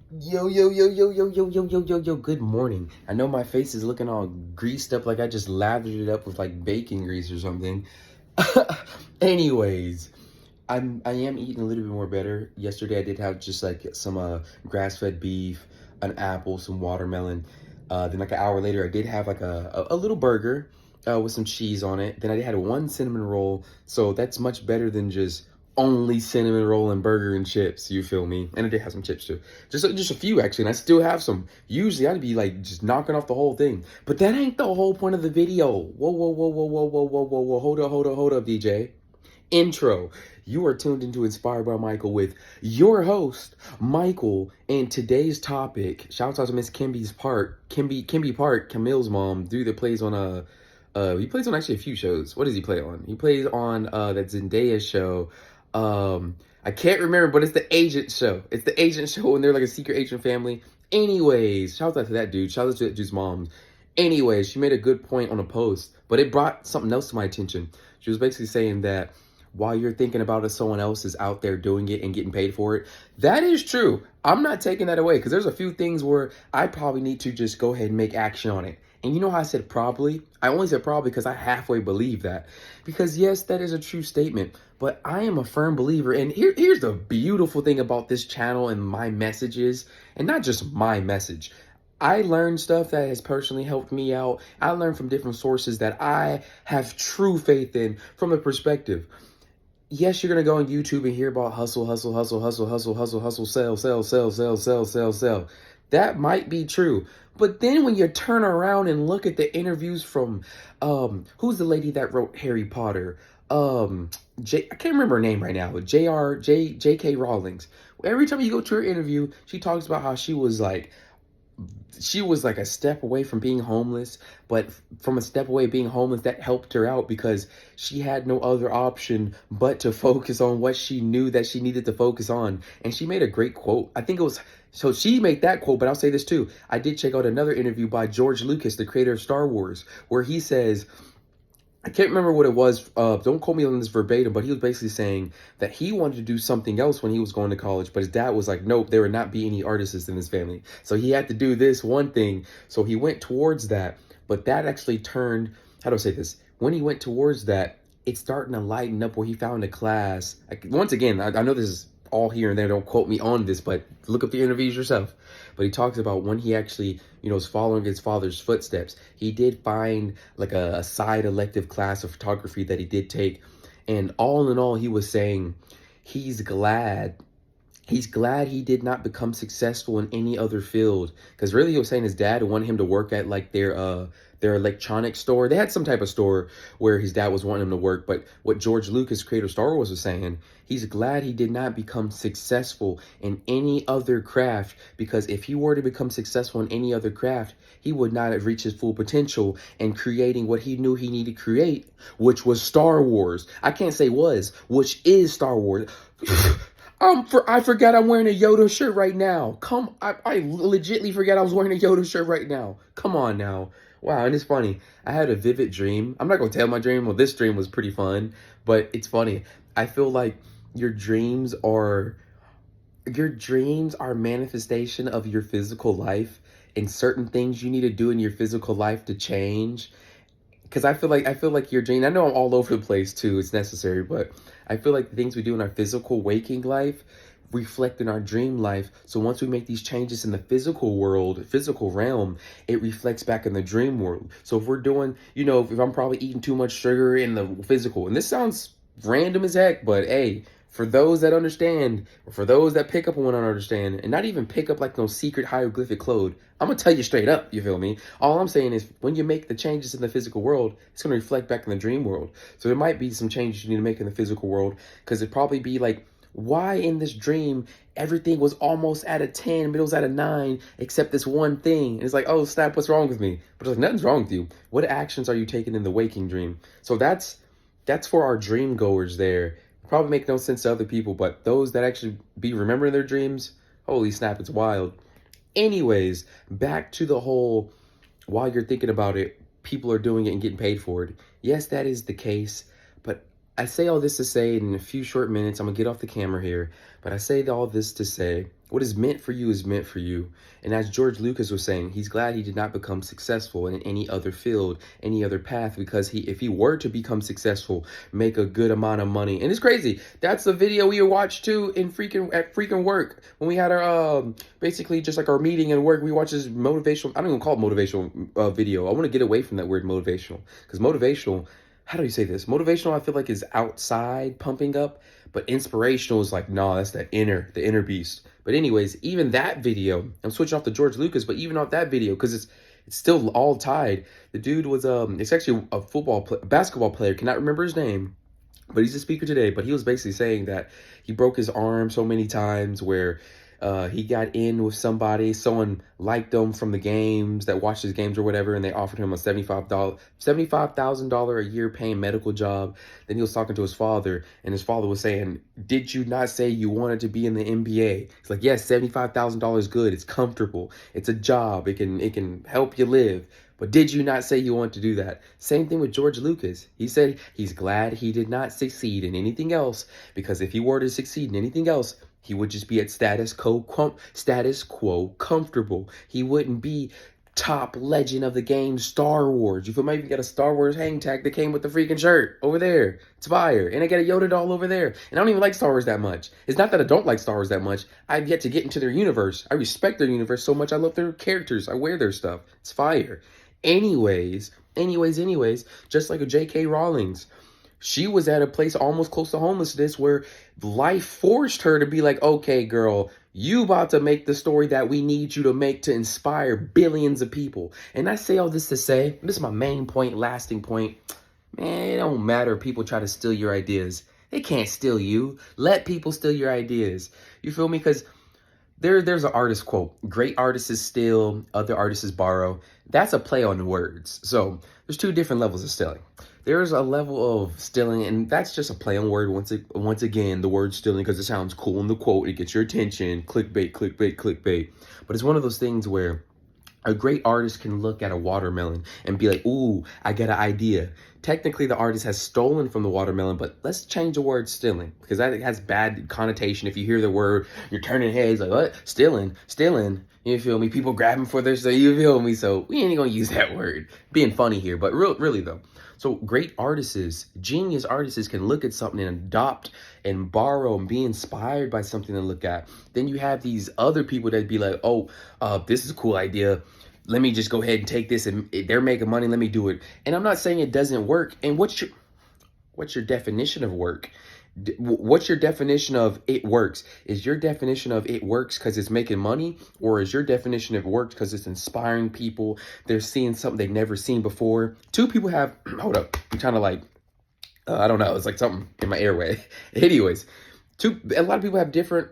Yo, yo, yo, yo, yo, yo, yo, yo, yo, yo, good morning. I know my face is looking all greased up like I just lathered it up with like bacon grease or something. Anyways, I am eating a little bit more better. Yesterday I did have just like some grass-fed beef, an apple, some watermelon. Then like an hour later I did have like a little burger with some cheese on it. Then I had one cinnamon roll. So that's much better than just only cinnamon roll and burger and chips, you feel me? And I did have some chips too. Just a few actually, and I still have some. Usually I'd be like just knocking off the whole thing. But that ain't the whole point of the video. Whoa, whoa, whoa, whoa, whoa, whoa, whoa, whoa, whoa. Hold up, DJ. Intro. You are tuned into Inspired by Michael with your host, Michael, and today's topic, shout out to Miss Kimby Park, Camille's mom, dude that plays on he plays on actually a few shows. What does he play on? He plays on that Zendaya show. I can't remember, but it's the agent show. It's the agent show and they're like a secret agent family. Anyways, shout out to that dude. Shout out to that dude's mom. Anyways, she made a good point on a post, but it brought something else to my attention. She was basically saying that while you're thinking about it, someone else is out there doing it and getting paid for it. That is true. I'm not taking that away because there's a few things where I probably need to just go ahead and make action on it. And you know how I said probably? I only said probably because I halfway believe that. Because yes, that is a true statement. But I am a firm believer. And here's the beautiful thing about this channel and my messages, and not just my message. I learned stuff that has personally helped me out. I learned from different sources that I have true faith in from a perspective. Yes, you're gonna go on YouTube and hear about hustle, hustle, hustle, hustle, hustle, hustle, hustle, sell, sell, sell, sell, sell, sell, sell. That might be true. But then when you turn around and look at the interviews from who's the lady that wrote Harry Potter? I can't remember her name right now, J.K. Rowling's. Every time you go to her interview, she talks about how she was like a step away from being homeless, but from a step away being homeless, that helped her out because she had no other option but to focus on what she knew that she needed to focus on. And she made a great quote. I think it was, so she made that quote, but I'll say this too. I did check out another interview by George Lucas, the creator of Star Wars, where he says, I can't remember what it was. Don't quote me on this verbatim, but he was basically saying that he wanted to do something else when he was going to college, but his dad was like, nope, there would not be any artists in his family. So he had to do this one thing. So he went towards that, but that actually turned, how do I say this? When he went towards that, it's starting to lighten up where he found a class. Once again, I know this is all here and there. Don't quote me on this, but look up the interviews yourself. But he talks about when he actually, was following his father's footsteps. He did find like a side elective class of photography that he did take. And all in all, he was saying he's glad. He's glad he did not become successful in any other field. Because really he was saying his dad wanted him to work at like their electronics store. They had some type of store where his dad was wanting him to work. But what George Lucas, creator of Star Wars, was saying, he's glad he did not become successful in any other craft, because if he were to become successful in any other craft, he would not have reached his full potential in creating what he knew he needed to create, which was Star Wars. I can't say was, which is Star Wars. I forgot I'm wearing a Yoda shirt right now. I legitly forgot I was wearing a Yoda shirt right now. Come on now. Wow, and it's funny. I had a vivid dream. I'm not going to tell my dream. Well, this dream was pretty fun, but it's funny. I feel like your dreams are manifestation of your physical life, and certain things you need to do in your physical life to change. Because I feel like your dream, I know I'm all over the place too, it's necessary, but I feel like the things we do in our physical waking life reflect in our dream life. So once we make these changes in the physical world, physical realm, it reflects back in the dream world. So if we're doing, if I'm probably eating too much sugar in the physical, and this sounds random as heck, but hey, for those that understand, or for those that pick up on what I understand, and not even pick up like no secret hieroglyphic code, I'm gonna tell you straight up, you feel me? All I'm saying is when you make the changes in the physical world, it's gonna reflect back in the dream world. So there might be some changes you need to make in the physical world, because it'd probably be like, why in this dream everything was almost at a 10, but it was at a 9, except this one thing. And it's like, oh snap, what's wrong with me? But it's like, nothing's wrong with you. What actions are you taking in the waking dream? So that's for our dream goers there. Probably make no sense to other people, but those that actually be remembering their dreams, holy snap, it's wild. Anyways, back to the whole, while you're thinking about it, people are doing it and getting paid for it. Yes, that is the case, but I say all this to say in a few short minutes, I'm gonna get off the camera here, but I say all this to say what is meant for you is meant for you. And as George Lucas was saying, he's glad he did not become successful in any other field, any other path, because if he were to become successful, make a good amount of money. And it's crazy. That's the video we watched too in freaking work when we had our basically just like our meeting at work. We watched this motivational. I don't even call it motivational video. I want to get away from that word motivational, because motivational, how do you say this? Motivational, I feel like, is outside pumping up, but inspirational is like, nah, that's the inner beast. But anyways, even that video, I'm switching off to George Lucas, but even off that video, because it's still all tied. The dude was it's actually a basketball player, cannot remember his name, but he's a speaker today. But he was basically saying that he broke his arm so many times where he got in with somebody, someone liked him from the games, that watched his games or whatever, and they offered him a $75,000 a year paying medical job. Then he was talking to his father, and his father was saying, did you not say you wanted to be in the NBA? He's like, yes, $75,000 is good. It's comfortable. It's a job. It can help you live. But did you not say you want to do that? Same thing with George Lucas. He said he's glad he did not succeed in anything else, because if he were to succeed in anything else, he would just be at status quo comfortable. He wouldn't be top legend of the game Star Wars. You feel me? I even got a Star Wars hang tag that came with the freaking shirt over there. It's fire. And I got a Yoda doll over there. And I don't even like Star Wars that much. It's not that I don't like Star Wars that much. I've yet to get into their universe. I respect their universe so much. I love their characters. I wear their stuff. It's fire. Anyways, just like a J.K. Rowling's, she was at a place almost close to homelessness where life forced her to be like, okay, girl, you about to make the story that we need you to make to inspire billions of people. And I say all this to say, this is my main point, lasting point. Man, it don't matter if people try to steal your ideas. They can't steal you. Let people steal your ideas. You feel me? Because there's an artist quote, great artists steal, other artists borrow. That's a play on words. So there's two different levels of stealing. There's a level of stealing, and that's just a play on word. Once again, the word stealing, because it sounds cool in the quote, it gets your attention, clickbait, clickbait, clickbait. But it's one of those things where a great artist can look at a watermelon and be like, ooh, I got an idea. Technically, the artist has stolen from the watermelon, but let's change the word stealing, because that has bad connotation. If you hear the word, you're turning heads like, what? Stealing. You feel me? People grabbing for their stuff, you feel me? So we ain't gonna use that word. Being funny here, but really though. So great artists, genius artists can look at something and adopt and borrow and be inspired by something to look at. Then you have these other people that be like, oh, this is a cool idea. Let me just go ahead and take this, and they're making money. Let me do it. And I'm not saying it doesn't work. And what's your definition of work? What's your definition of it works? Is your definition of it works because it's making money, or is your definition of it works because it's inspiring people? They're seeing something they've never seen before. Two people have, hold up, I'm trying to like, I don't know, it's like something in my airway. Anyways, a lot of people have different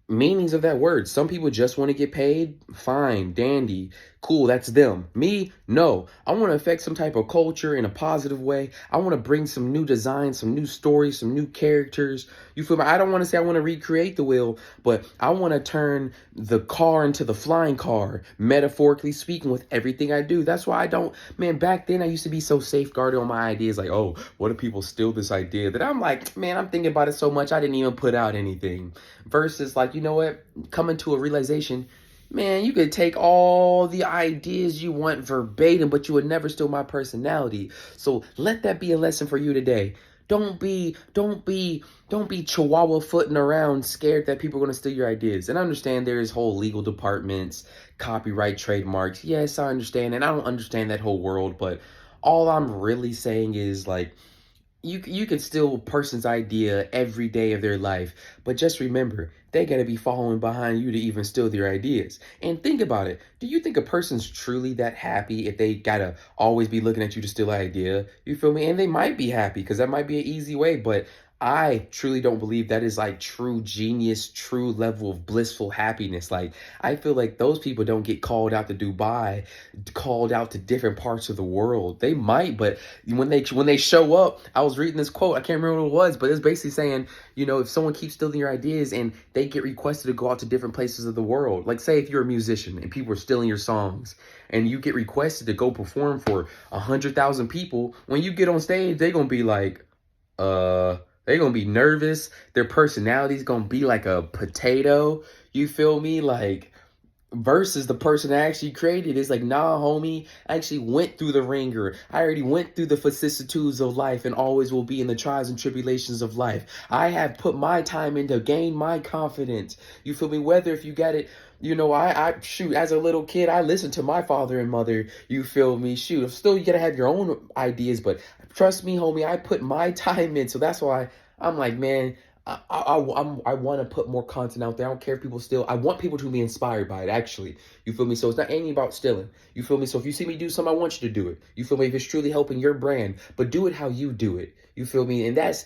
meanings of that word. Some people just want to get paid. Fine, dandy, cool, that's them. Me, no. I want to affect some type of culture in a positive way. I want to bring some new designs, some new stories, some new characters. You feel me? I don't want to say I want to recreate the wheel, but I want to turn the car into the flying car, metaphorically speaking, with everything I do. That's why man, back then I used to be so safeguarded on my ideas, like, oh, what if people steal this idea? That I'm like, man, I'm thinking about it so much I didn't even put out anything. Versus like, you know what? Coming to a realization, man, you could take all the ideas you want verbatim, but you would never steal my personality. So let that be a lesson for you today. Don't be chihuahua footing around scared that people are going to steal your ideas. And I understand there is whole legal departments, copyright, trademarks. Yes, I understand. And I don't understand that whole world, but all I'm really saying is like, you can steal a person's idea every day of their life, but just remember, they got to be following behind you to even steal their ideas. And think about it. Do you think a person's truly that happy if they got to always be looking at you to steal an idea? You feel me? And they might be happy because that might be an easy way, but I truly don't believe that is like true genius, true level of blissful happiness. Like, I feel like those people don't get called out to Dubai, called out to different parts of the world. They might, but when they show up, I was reading this quote, I can't remember what it was, but it's basically saying, you know, if someone keeps stealing your ideas and they get requested to go out to different places of the world, like say if you're a musician and people are stealing your songs and you get requested to go perform for 100,000 people, when you get on stage, they're going to be like, Uh, they're gonna be nervous. Their personality's gonna be like a potato. You feel me? Like, versus the person I actually created is like, nah, homie, I actually went through the ringer. I already went through the vicissitudes of life and always will be in the trials and tribulations of life. I have put my time in to gain my confidence. You feel me? Whether if you got it, I shoot, as a little kid, I listened to my father and mother. You feel me? Shoot, still you gotta have your own ideas, but trust me, homie, I put my time in. So that's why I'm like, man, I want to put more content out there. I don't care if people steal. I want people to be inspired by it, actually. You feel me? So it's not anything about stealing. You feel me? So if you see me do something, I want you to do it. You feel me? If it's truly helping your brand, but do it how you do it. You feel me? And that's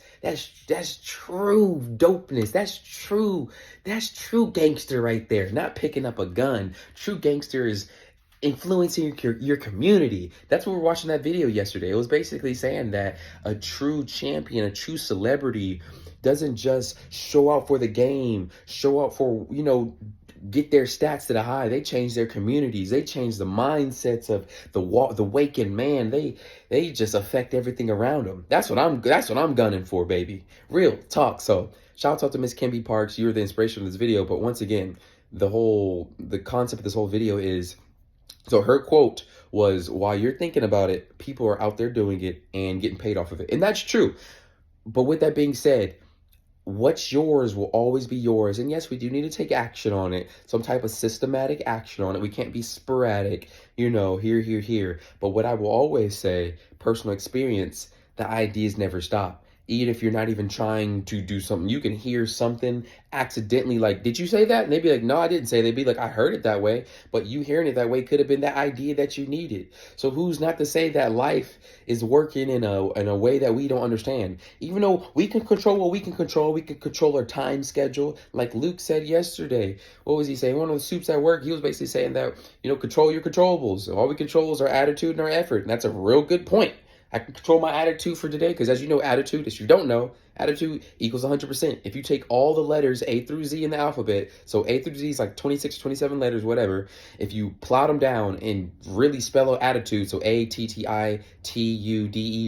true dopeness. That's true gangster right there. Not picking up a gun. True gangster is influencing your community. That's what we were watching that video yesterday. It was basically saying that a true champion, a true celebrity doesn't just show out for the game, show out for, get their stats to the high. They change their communities. They change the mindsets of the waking man. They just affect everything around them. That's what I'm gunning for, baby. Real talk. So shout out to Miss Kimby Parks. You're the inspiration of this video. But once again, the concept of this whole video is, so her quote was, while you're thinking about it, people are out there doing it and getting paid off of it. And that's true. But with that being said, what's yours will always be yours. And yes, we do need to take action on it, some type of systematic action on it. We can't be sporadic, here. But what I will always say, personal experience, the ideas never stop. Even if you're not even trying to do something, you can hear something accidentally, like, did you say that? And they'd be like, no, I didn't say. They'd be like, I heard it that way. But you hearing it that way could have been that idea that you needed. So who's not to say that life is working in a way that we don't understand? Even though we can control what we can control our time schedule. Like Luke said yesterday, what was he saying? One of the soups at work, he was basically saying that, control your controllables. All we control is our attitude and our effort. And that's a real good point. I can control my attitude for today because, as you know, attitude, if you don't know, attitude equals 100%. If you take all the letters A through Z in the alphabet, so A through Z is like 26, 27 letters, whatever. If you plot them down and really spell out attitude, so ATTITUDE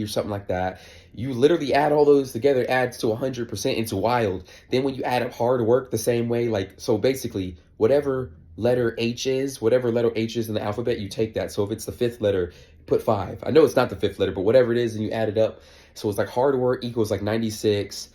or something like that, you literally add all those together, adds to 100%. It's wild. Then when you add up hard work the same way, like, so basically, whatever letter H is in the alphabet, you take that. So if it's the fifth letter, put 5. I know it's not the fifth letter, but whatever it is, and you add it up. So it's like hard work equals like 96.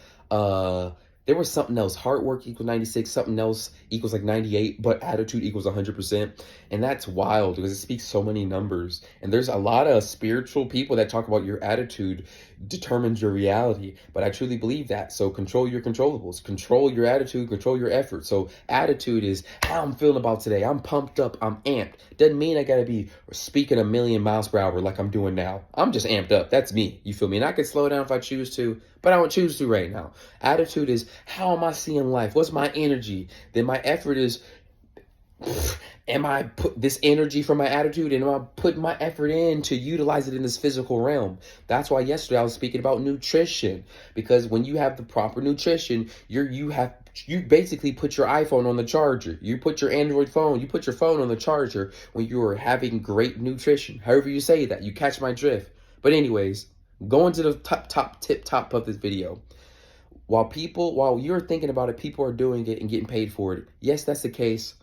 There was something else. Hard work equals 96. Something else equals like 98, but attitude equals 100%. And that's wild because it speaks so many numbers. And there's a lot of spiritual people that talk about your attitude determines your reality. But I truly believe that. So control your controllables. Control your attitude. Control your effort. So attitude is how I'm feeling about today. I'm pumped up. I'm amped. Doesn't mean I got to be speaking a million miles per hour like I'm doing now. I'm just amped up. That's me. You feel me? And I could slow down if I choose to, but I don't choose to right now. Attitude is, how am I seeing life? What's my energy? Then my effort is, am I put this energy from my attitude and am I putting my effort in to utilize it in this physical realm? That's why yesterday I was speaking about nutrition, because when you have the proper nutrition, you basically put your iPhone on the charger. You put your Android phone, you put your phone on the charger when you are having great nutrition. However you say that, you catch my drift. But anyways, going to the top of this video. While you're thinking about it, people are doing it and getting paid for it. Yes, that's the case.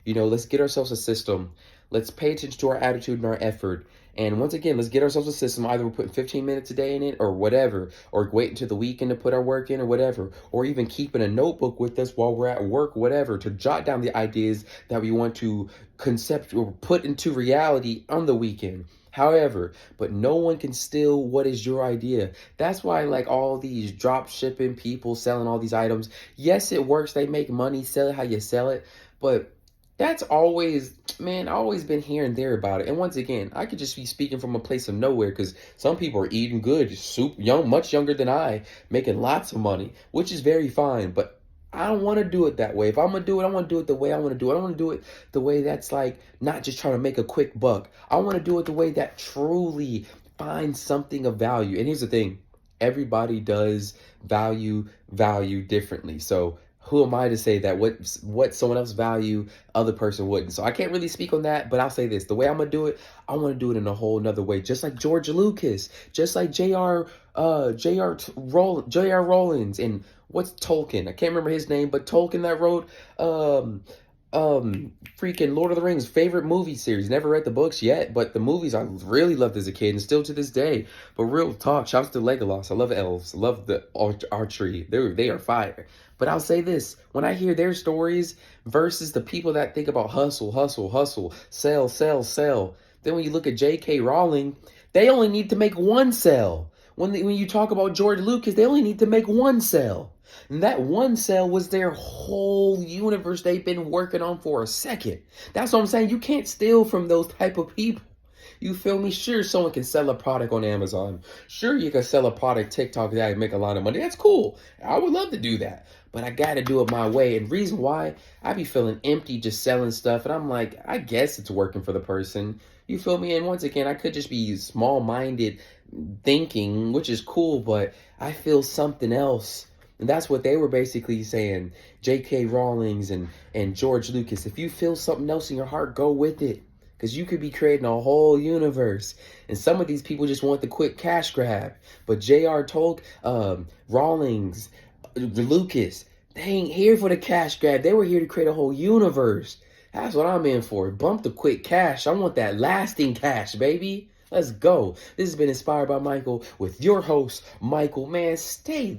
Let's get ourselves a system. Let's pay attention to our attitude and our effort. And once again, let's get ourselves a system. Either we're putting 15 minutes a day in it or whatever, or wait until the weekend to put our work in or whatever, or even keeping a notebook with us while we're at work, whatever, to jot down the ideas that we want to concept or put into reality on the weekend. However, but no one can steal what is your idea. That's why, like, all these drop shipping people selling all these items, yes, it works. They make money, sell it how you sell it. But that's always been here and there about it. And once again, I could just be speaking from a place of nowhere because some people are eating good, super young, much younger than I, making lots of money, which is very fine. But I don't want to do it that way. If I'm going to do it, I want to do it the way I want to do it. I don't want to do it the way that's like not just trying to make a quick buck. I want to do it the way that truly finds something of value. And here's the thing. Everybody does value differently. So who am I to say that what someone else value, other person wouldn't? So I can't really speak on that, but I'll say this: the way I'm gonna do it, I want to do it in a whole nother way, just like George Lucas, just like J.R. Rollins, and what's Tolkien? I can't remember his name, but Tolkien that wrote freaking Lord of the Rings, favorite movie series. Never read the books yet, but the movies I really loved as a kid and still to this day. But real talk, shouts to Legolas. I love elves. I love the archery. They are fire. But I'll say this: when I hear their stories versus the people that think about hustle, hustle, hustle, sell, sell, sell. Then when you look at J.K. Rowling, they only need to make one sell. When you talk about George Lucas, they only need to make one sell. And that one cell was their whole universe they've been working on for a second. That's what I'm saying. You can't steal from those type of people. You feel me? Sure, someone can sell a product on Amazon. Sure, you can sell a product TikTok that and make a lot of money. That's cool. I would love to do that. But I got to do it my way. And reason why, I be feeling empty just selling stuff. And I'm like, I guess it's working for the person. You feel me? And once again, I could just be small-minded thinking, which is cool, but I feel something else. And that's what they were basically saying, J.K. Rowlings and George Lucas. If you feel something else in your heart, go with it. Because you could be creating a whole universe. And some of these people just want the quick cash grab. But J.R. Rowlings, Lucas, they ain't here for the cash grab. They were here to create a whole universe. That's what I'm in for. Bump the quick cash. I want that lasting cash, baby. Let's go. This has been Inspired by Michael with your host, Michael. Man, stay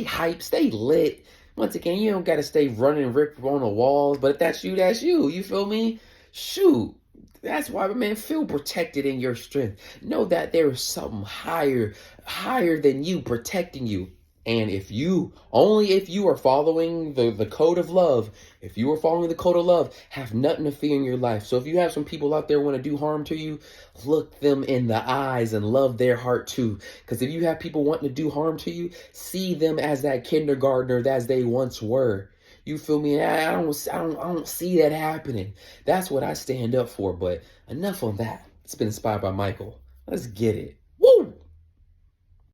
hype, stay lit. Once again, you don't got to stay running and rip on the walls, but if that's you, that's you. You feel me? Shoot. That's why, man, feel protected in your strength. Know that there is something higher than you protecting you. And only if you are following the code of love, if you are following the code of love, have nothing to fear in your life. So if you have some people out there want to do harm to you, look them in the eyes and love their heart too. Because if you have people wanting to do harm to you, see them as that kindergartner as they once were. You feel me? I don't see that happening. That's what I stand up for. But enough on that. It's been Inspired by Michael. Let's get it.